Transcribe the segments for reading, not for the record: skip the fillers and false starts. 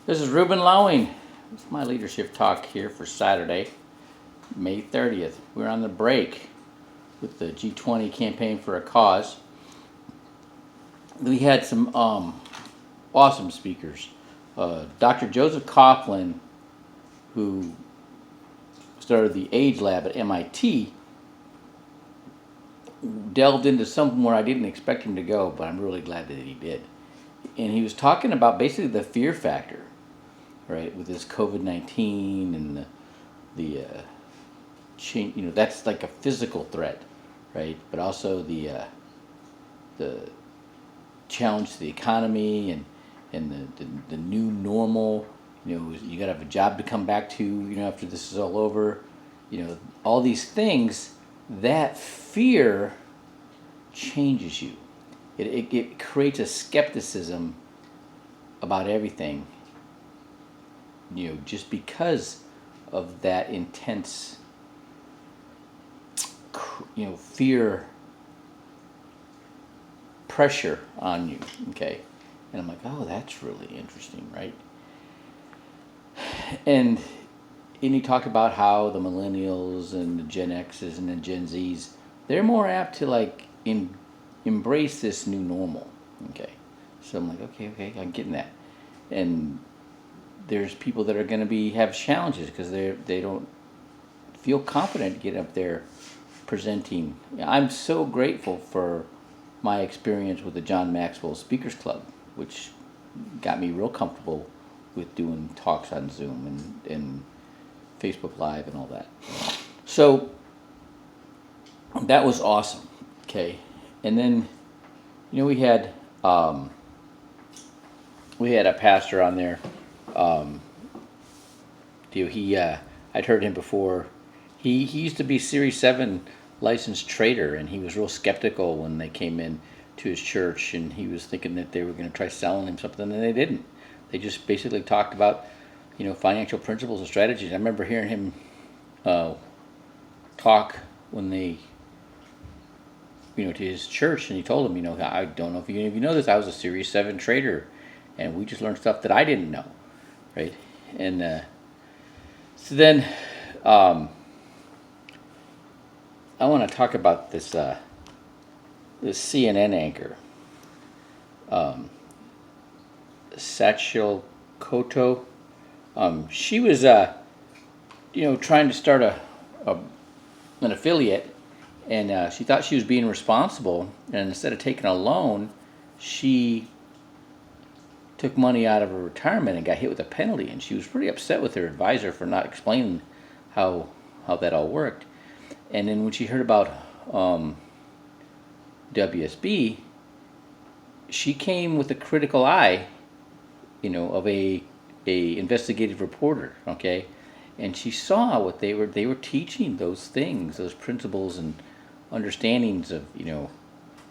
This is Ruben Lowing. It's my leadership talk here for Saturday, May 30th. We're on the break with the G20 campaign for a cause. We had some awesome speakers. Dr. Joseph Coughlin, who started the AIDS lab at MIT, delved into something where I didn't expect him to go, but I'm really glad that he did. And he was talking about basically the fear factor, right, with this COVID-19 and the change. That's like a physical threat, right? But also the challenge to the economy and the new normal. You got to have a job to come back to. After this is all over. All these things. That fear changes you. It creates a skepticism about everything. Just because of that intense, fear pressure on you. Okay, and I'm like, oh, that's really interesting, right? And you talk about how the millennials and the Gen X's and the Gen Z's, they're more apt to embrace this new normal. Okay, so I'm like, okay, I'm getting that. And there's people that are going to have challenges because they don't feel confident getting up there presenting. I'm so grateful for my experience with the John Maxwell Speakers Club, which got me real comfortable with doing talks on Zoom and Facebook Live and all that. So that was awesome. Okay, and then we had a pastor on there. I'd heard him before. He used to be Series 7 licensed trader, and he was real skeptical when they came in to his church, and he was thinking that they were going to try selling him something, and they didn't. They just basically talked about, financial principles and strategies. I remember hearing him talk when they, to his church, and he told them, I don't know if you know this, I was a Series 7 trader, and we just learned stuff that I didn't know, right? And so then I want to talk about this CNN anchor, Satchel Koto. She was trying to start an affiliate, and she thought she was being responsible, and instead of taking a loan, she took money out of her retirement and got hit with a penalty, and she was pretty upset with her advisor for not explaining how that all worked. And then when she heard about WSB, she came with a critical eye, of a investigative reporter, okay, and she saw what they were teaching, those things, those principles and understandings of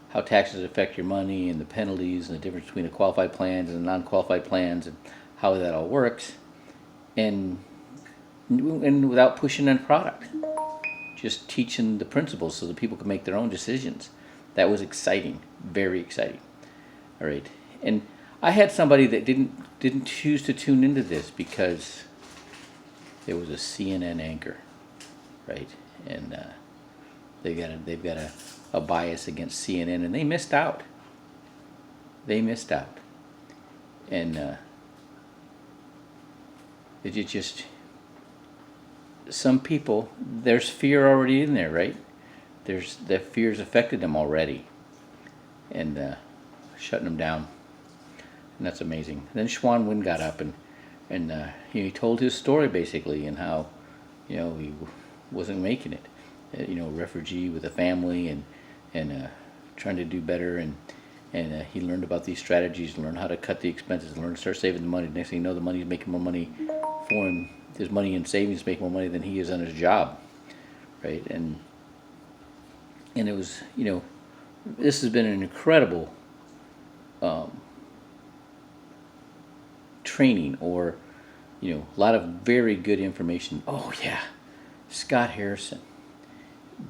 how taxes affect your money and the penalties and the difference between the qualified plans and the non-qualified plans and how that all works, and without pushing on product, just teaching the principles so that people can make their own decisions. That was exciting, very exciting. All right, and I had somebody that didn't choose to tune into this because there was a CNN anchor, right? And they've got a bias against CNN, and they missed out. And it just some people, there's fear already in there, right? That fear's affected them already, and shutting them down. And that's amazing. And then Schwan Wynn got up and he told his story basically, and how he wasn't making it. Refugee with a family and trying to do better, and he learned about these strategies, learned how to cut the expenses, learned to start saving the money. Next thing you know, the money's making more money for him. His money in savings make more money than he is on his job, right? And it was, this has been an incredible training, or a lot of very good information. Oh yeah, Scott Harrison,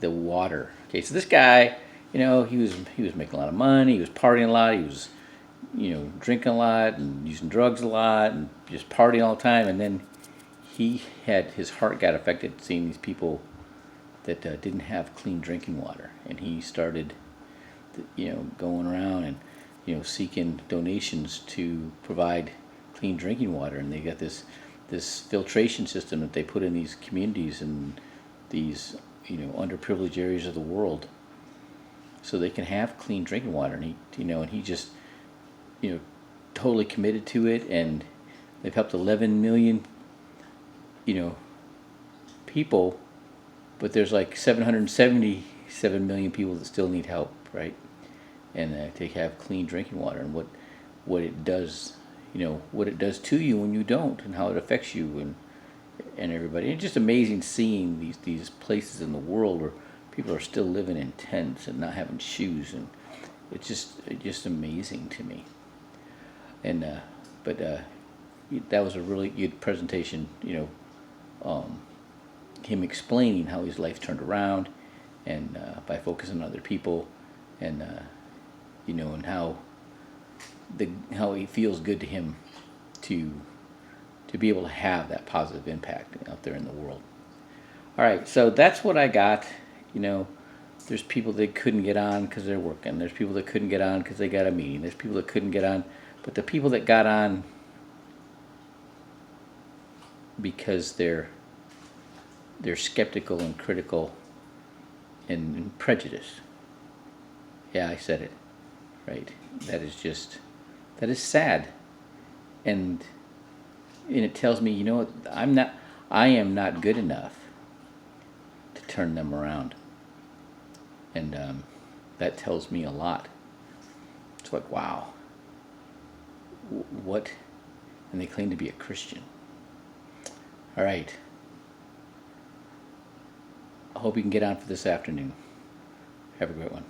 the water. Okay, so this guy, he was making a lot of money. He was partying a lot. He was drinking a lot and using drugs a lot and just partying all the time. And then his heart got affected seeing these people that didn't have clean drinking water, and he started, going around and seeking donations to provide clean drinking water. And they got this filtration system that they put in these communities and these underprivileged areas of the world, so they can have clean drinking water. And he just totally committed to it, and they've helped 11 million people, but there's like 777 million people that still need help, right? And to have clean drinking water, and what it does, what it does to you when you don't, and how it affects you and everybody. It's just amazing seeing these places in the world where people are still living in tents and not having shoes, and it's just amazing to me. And but that was a really good presentation. Him explaining how his life turned around, and by focusing on other people, and and how it feels good to him to be able to have that positive impact out there in the world. All right, so that's what I got. There's people that couldn't get on because they're working. There's people that couldn't get on because they got a meeting. There's people that couldn't get on, but the people that got on because they're skeptical and critical and prejudiced. Yeah, I said it, right? That is sad, and it tells me, what, I am not good enough to turn them around, and that tells me a lot. It's like, wow, what? And they claim to be a Christian. All right. I hope you can get on for this afternoon. Have a great one.